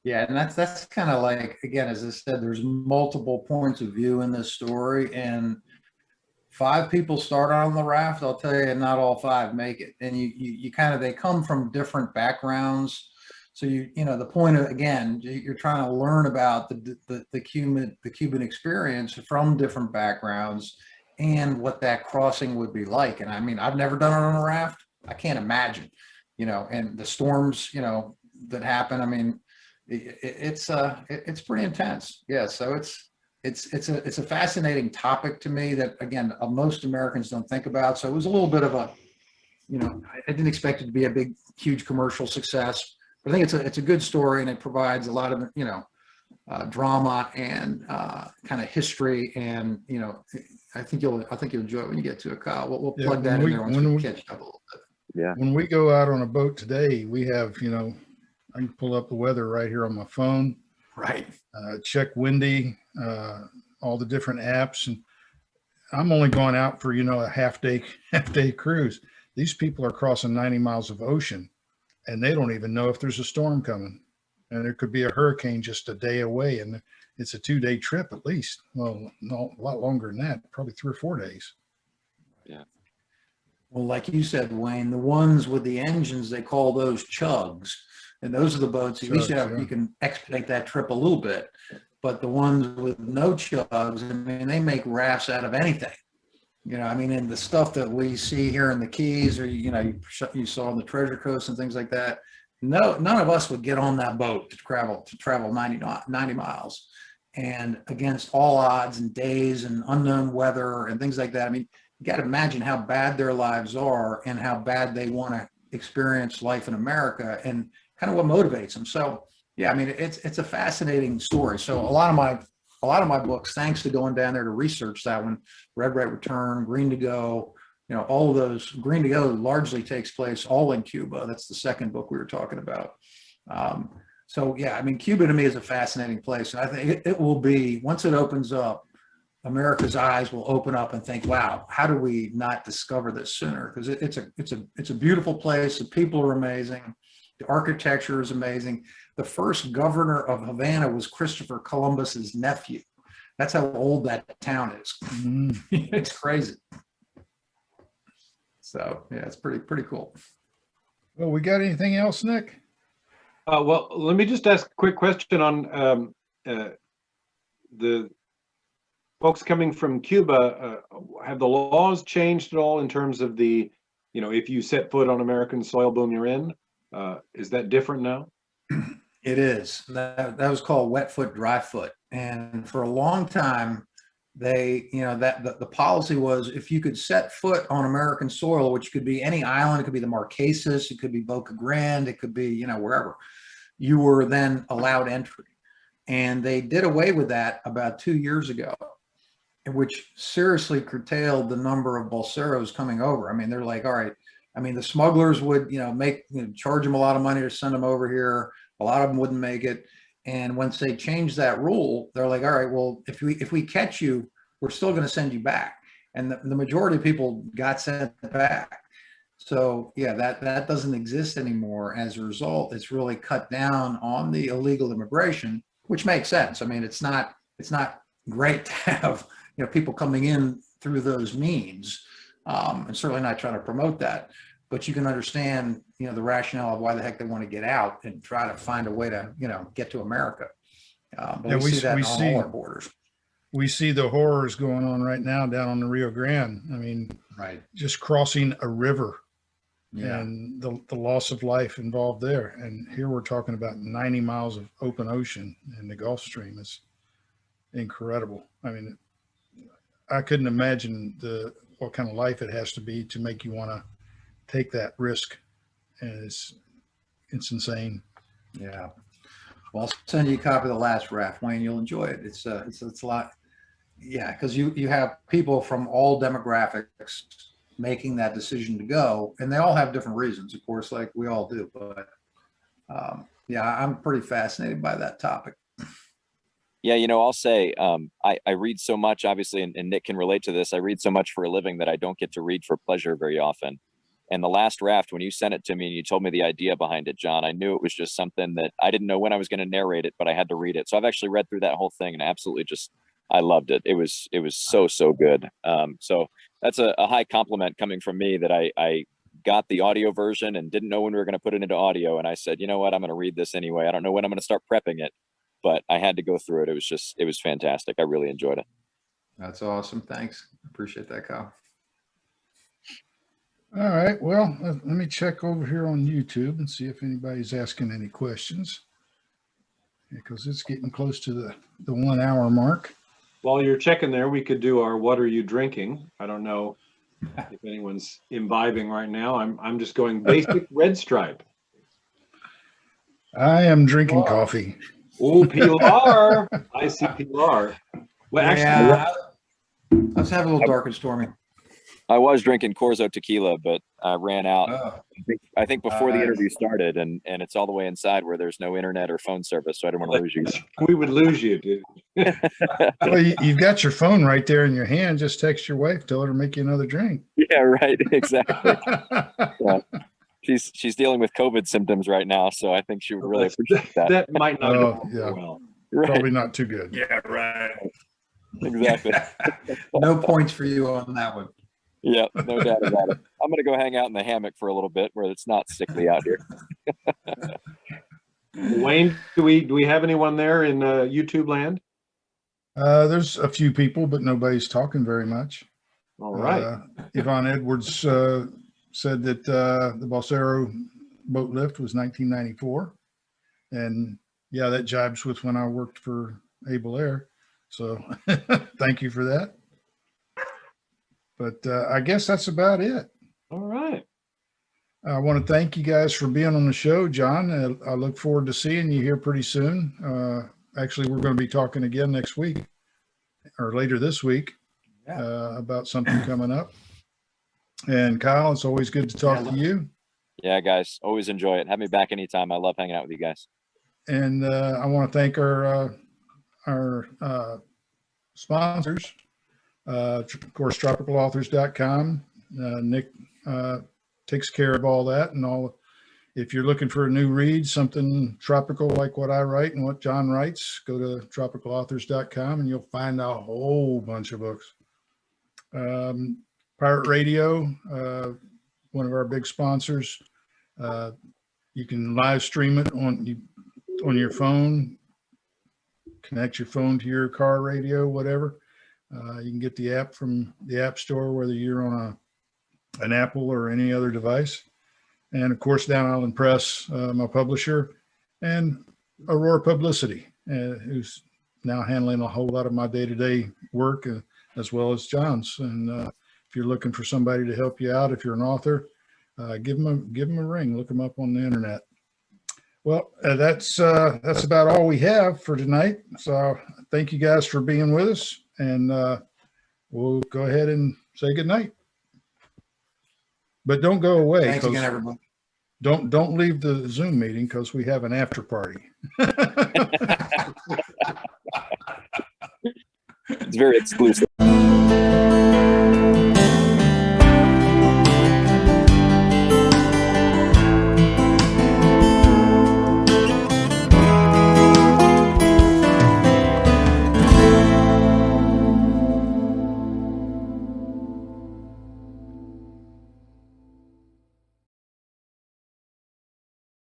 Yeah, and that's kind of like, again, as I said, there's multiple points of view in this story, and 5 people start on the raft. I'll tell you, not all 5 make it, and you kind of, they come from different backgrounds. So you know the point of, again, you're trying to learn about the Cuban experience from different backgrounds and what that crossing would be like. And I mean, I've never done it on a raft. I can't imagine, you know, and the storms, you know, that happen. I mean, it's pretty intense. Yeah. So it's a fascinating topic to me that, again, most Americans don't think about. So it was a little bit of a, you know, I didn't expect it to be a big, huge commercial success. I think it's a good story, and it provides a lot of, you know, drama and kind of history, and, you know, I think you'll enjoy it when you get to it, Kyle. We'll plug that in there once we catch up a little bit. Yeah. When we go out on a boat today, we have, you know, I can pull up the weather right here on my phone. Right. Check Windy, all the different apps, and I'm only going out for, you know, a half day cruise. These people are crossing 90 miles of ocean, and they don't even know if there's a storm coming, and there could be a hurricane just a day away, and it's a 2-day trip at least. Well, no, a lot longer than that, probably 3 or 4 days. Yeah. Well, like you said, Wayne, the ones with the engines, they call those chugs. And those are the boats, at least Chugs, yeah. you can expedite that trip a little bit. But the ones with no chugs, I mean, they make rafts out of anything. You know, I mean, and the stuff that we see here in the Keys, or, you know, you saw on the Treasure Coast and things like that, none of us would get on that boat to travel 90 miles. And against all odds and days and unknown weather and things like that. I mean, you got to imagine how bad their lives are and how bad they want to experience life in America, and kind of what motivates them. So yeah, I mean, it's a fascinating story. So a lot of my books, thanks to going down there to research that one, Red Right Return, Green to Go, you know, all of those. Green to Go largely takes place all in Cuba. That's the second book we were talking about. So yeah, I mean, Cuba to me is a fascinating place, and I think it will be, once it opens up, America's eyes will open up and think, wow, how do we not discover this sooner? Because it's a beautiful place. The people are amazing. The architecture is amazing. The first governor of Havana was Christopher Columbus's nephew. That's how old that town is. It's crazy. So yeah, it's pretty cool. Well, we got anything else, Nick? Well, let me just ask a quick question on the folks coming from Cuba. Have the laws changed at all in terms of the, you know, if you set foot on American soil, boom, you're in? Is that different now? It is. That was called wet foot, dry foot. And for a long time, they, you know, that the policy was, if you could set foot on American soil, which could be any island, it could be the Marquesas, it could be Boca Grande, it could be, you know, wherever, you were then allowed entry. And they did away with that about 2 years ago, which seriously curtailed the number of bolseros coming over. I mean, they're like, all right, I mean, the smugglers would, you know, charge them a lot of money to send them over here. A lot of them wouldn't make it. And once they changed that rule, they're like, all right, well, if we catch you, we're still going to send you back. And the majority of people got sent back. So yeah, that doesn't exist anymore. As a result, it's really cut down on the illegal immigration, which makes sense. I mean, it's not great to have, you know, people coming in through those means, and certainly not trying to promote that. But you can understand, you know, the rationale of why the heck they want to get out and try to find a way to, you know, get to America. But yeah, we see that on all our borders. We see the horrors going on right now down on the Rio Grande. I mean, right, just crossing a river, yeah, and the loss of life involved there. And here we're talking about 90 miles of open ocean in the Gulf Stream. It's incredible. I mean, I couldn't imagine what kind of life it has to be to make you want to take that risk, and it's insane. Yeah. Well, I'll send you a copy of The Last Raft, Wayne. You'll enjoy it. It's a lot. Yeah, because you have people from all demographics making that decision to go, and they all have different reasons, of course, like we all do. But yeah, I'm pretty fascinated by that topic. Yeah, I'll say I read so much, obviously, and Nick can relate to this. I read so much for a living that I don't get to read for pleasure very often. And the last draft, when you sent it to me and you told me the idea behind it, John, I knew it was just something that I didn't know when I was going to narrate it, but I had to read it. So I've actually read through that whole thing and absolutely I loved it. It was so good. So that's a high compliment coming from me that I got the audio version and didn't know when we were going to put it into audio. And I said, you know what, I'm going to read this anyway. I don't know when I'm going to start prepping it, but I had to go through it. It was fantastic. I really enjoyed it. That's awesome. Thanks. Appreciate that, Kyle. All right. Well, let me check over here on YouTube and see if anybody's asking any questions, because it's getting close to the 1 hour mark. While you're checking there, we could do our "What are you drinking?" I don't know if anyone's imbibing right now. I'm just going basic Red Stripe. I am drinking coffee. Oh, Pilar! I see Pilar. Well, actually, Yeah, let's have a little dark and stormy. I was drinking Corzo tequila, but I ran out. Oh. I think before the interview started, and it's all the way inside where there's no internet or phone service, so I didn't want to lose you. we would lose you, dude. Well, you've got your phone right there in your hand. Just text your wife, tell her to make you another drink. Yeah, right. Exactly. Yeah. She's dealing with COVID symptoms right now, so I think she would really appreciate that. That might not go yeah. well. Right. Probably not too good. Yeah, right. Exactly. No points for you on that one. Yeah, no doubt about it. I'm gonna go hang out in the hammock for a little bit where it's not sickly out here. Wayne, do we have anyone there in YouTube land? There's a few people, but nobody's talking very much. All right. Yvonne Edwards said that the Balsero boat lift was 1994. And yeah, that jibes with when I worked for Able Air. So thank you for that. But I guess that's about it. All right. I want to thank you guys for being on the show, John. I look forward to seeing you here pretty soon. Actually, we're going to be talking again next week or later this week about something coming up. And Kyle, it's always good to talk to you. Yeah, guys, always enjoy it. Have me back anytime. I love hanging out with you guys. And I want to thank our sponsors. Of course, tropicalauthors.com. Nick takes care of all that and all. If you're looking for a new read, something tropical like what I write and what John writes, go to tropicalauthors.com and you'll find a whole bunch of books. Pirate Radio, one of our big sponsors. You can live stream it on your phone, connect your phone to your car radio, whatever. You can get the app from the App Store, whether you're on an Apple or any other device. And of course, Down Island Press, my publisher, and Aurora Publicity, who's now handling a whole lot of my day-to-day work, as well as John's. And if you're looking for somebody to help you out, if you're an author, give them a ring. Look them up on the internet. Well, that's about all we have for tonight. So thank you guys for being with us, and we'll go ahead and say good night. But don't go away. Thanks again, everybody. Don't leave the Zoom meeting because we have an after party. It's very exclusive.